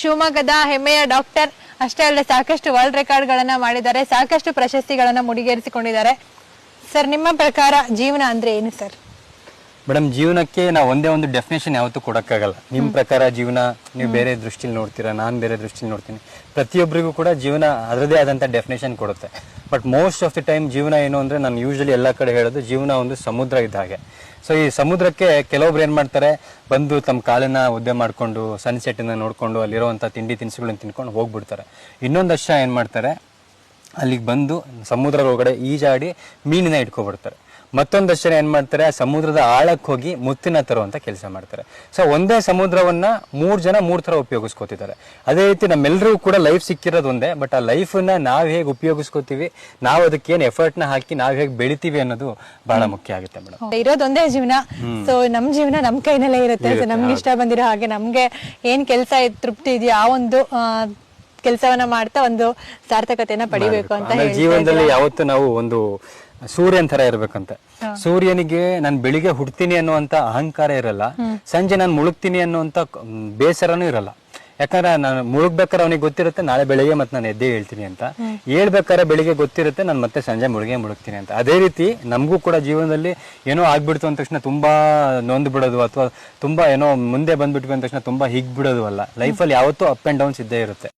ಶಿವಮೊಗ್ಗದ ಹೆಮ್ಮೆಯ ಡಾಕ್ಟರ್. ಅಷ್ಟೇ ಅಲ್ಲದೆ ಸಾಕಷ್ಟು ವರ್ಲ್ಡ್ ರೆಕಾರ್ಡ್ ಗಳನ್ನ ಮಾಡಿದ್ದಾರೆ, ಸಾಕಷ್ಟು ಪ್ರಶಸ್ತಿಗಳನ್ನ ಮುಡಿಗೇರಿಸಿಕೊಂಡಿದ್ದಾರೆ. ಸರ್, ನಿಮ್ಮ ಪ್ರಕಾರ ಜೀವನ ಅಂದ್ರೆ ಏನು ಸರ್? ಮೇಡಮ್, ಜೀವನಕ್ಕೆ ನಾವು ಒಂದೇ ಒಂದು ಡೆಫಿನೇಷನ್ ಯಾವತ್ತೂ ಕೊಡಕ್ಕಾಗಲ್ಲ. ನಿಮ್ಮ ಪ್ರಕಾರ ಜೀವನ ನೀವು ಬೇರೆ ದೃಷ್ಟಿಲಿ ನೋಡ್ತೀರಾ, ನಾನು ಬೇರೆ ದೃಷ್ಟಿಲಿ ನೋಡ್ತೀನಿ. ಪ್ರತಿಯೊಬ್ಬರಿಗೂ ಕೂಡ ಜೀವನ ಅದರದೇ ಆದಂಥ ಡೆಫಿನೇಷನ್ ಕೊಡುತ್ತೆ. But most of the time ಜೀವನ ಏನು ಅಂದರೆ, ನಾನು ಯೂಶಲಿ ಎಲ್ಲ ಕಡೆ ಹೇಳೋದು, ಜೀವನ ಒಂದು ಸಮುದ್ರ ಇದ್ದ ಹಾಗೆ. ಸೊ ಈ ಸಮುದ್ರಕ್ಕೆ ಕೆಲವೊಬ್ರು ಏನು ಮಾಡ್ತಾರೆ, ಬಂದು ತಮ್ಮ ಕಾಲನ್ನ ಒದ್ದೆ ಮಾಡಿಕೊಂಡು ಸನ್ಸೆಟ್ಟನ್ನು ನೋಡಿಕೊಂಡು ಅಲ್ಲಿರುವಂಥ ತಿಂಡಿ ತಿನಿಸುಗಳನ್ನ ತಿನ್ಕೊಂಡು ಹೋಗ್ಬಿಡ್ತಾರೆ. ಇನ್ನೊಂದಷ್ಟು ಏನು ಮಾಡ್ತಾರೆ, ಅಲ್ಲಿಗೆ ಬಂದು ಸಮುದ್ರ ಒಳಗಡೆ ಈಜಾಡಿ ಮೀನಿನ ಇಟ್ಕೊಬಿಡ್ತಾರೆ. ಮತ್ತೊಂದಷ್ಟು ಜನ ಏನ್ ಮಾಡ್ತಾರೆ, ಆ ಸಮುದ್ರದ ಆಳಕ್ಕೆ ಹೋಗಿ ಮುತ್ತಿನ ತರುವಂತ ಕೆಲಸ ಮಾಡ್ತಾರೆ. ಸೊ ಒಂದೇ ಸಮುದ್ರವನ್ನ 3 ಜನ 3 ತರ ಉಪಯೋಗಿಸ್ಕೋತಿದ್ದಾರೆ. ಅದೇ ರೀತಿ ನಮ್ಮೆಲ್ಲರಿಗೂ ಕೂಡ ಲೈಫ್ ಸಿಕ್ಕಿರೋದು ಒಂದೇ, ಬಟ್ ಆ ಲೈಫನ್ನ ನಾವ್ ಹೇಗೆ ಉಪಯೋಗಿಸ್ಕೋತೀವಿ, ನಾವು ಅದಕ್ಕೆ ಏನ್ ಎಫರ್ಟ್ ನ ಹಾಕಿ ನಾವ್ ಹೇಗೆ ಬೆಳಿತೀವಿ ಅನ್ನೋದು ಬಹಳ ಮುಖ್ಯ ಆಗುತ್ತೆ ಮೇಡಮ್. ಇರೋದೊಂದೇ ಜೀವನ. ಸೊ ನಮ್ ಜೀವನ ನಮ್ ಕೈನಲ್ಲೇ ಇರುತ್ತೆ. ನಮ್ಗೆ ಇಷ್ಟ ಬಂದಿರೋ ಹಾಗೆ, ನಮ್ಗೆ ಏನ್ ಕೆಲಸ ತೃಪ್ತಿ ಇದೆಯೋ ಆ ಒಂದು ಕೆಲಸವನ್ನ ಮಾಡ್ತಾ ಒಂದು ಸಾರ್ಥಕತೆಯನ್ನ ಪಡಿಬೇಕು ಅಂತ ಹೇಳಿ. ಜೀವನದಲ್ಲಿ ಯಾವತ್ತು ನಾವು ಒಂದು ಸೂರ್ಯನ್ ತರ ಇರ್ಬೇಕಂತೆ. ಸೂರ್ಯನಿಗೆ ನಾನು ಬೆಳಿಗ್ಗೆ ಹುಡ್ತೀನಿ ಅನ್ನುವಂತ ಅಹಂಕಾರ ಇರಲ್ಲ, ಸಂಜೆ ನಾನು ಮುಳುಗ್ತೀನಿ ಅನ್ನುವಂತ ಬೇಸರನೂ ಇರಲ್ಲ. ಯಾಕಂದ್ರೆ ನಾನು ಮುಳುಗ್ಬೇಕಾದ್ರೆ ಅವನಿಗೆ ಗೊತ್ತಿರುತ್ತೆ ನಾಳೆ ಬೆಳಿಗ್ಗೆ ಮತ್ತೆ ನಾನು ಎದ್ದೇ ಹೇಳ್ತೀನಿ ಅಂತ. ಹೇಳ್ಬೇಕಾದ್ರೆ ಬೆಳಿಗ್ಗೆ ಗೊತ್ತಿರುತ್ತೆ ನಾನು ಮತ್ತೆ ಸಂಜೆ ಮುಳುಗ್ತೀನಿ ಅಂತ. ಅದೇ ರೀತಿ ನಮಗೂ ಕೂಡ ಜೀವನದಲ್ಲಿ ಏನೋ ಆಗ್ಬಿಡ್ತು ಅಂದ ತಕ್ಷಣ ತುಂಬಾ ನೊಂದು ಬಿಡೋದು, ಅಥವಾ ತುಂಬಾ ಏನೋ ಮುಂದೆ ಬಂದ್ಬಿಟ್ವಿ ಅಂದ ತಕ್ಷಣ ತುಂಬಾ ಹಿಗ್ ಬಿಡೋದು ಅಲ್ಲ. ಲೈಫಲ್ಲಿ ಯಾವತ್ತೂ ಅಪ್ ಅಂಡ್ ಡೌನ್ಸ್ ಇದ್ದೇ ಇರುತ್ತೆ.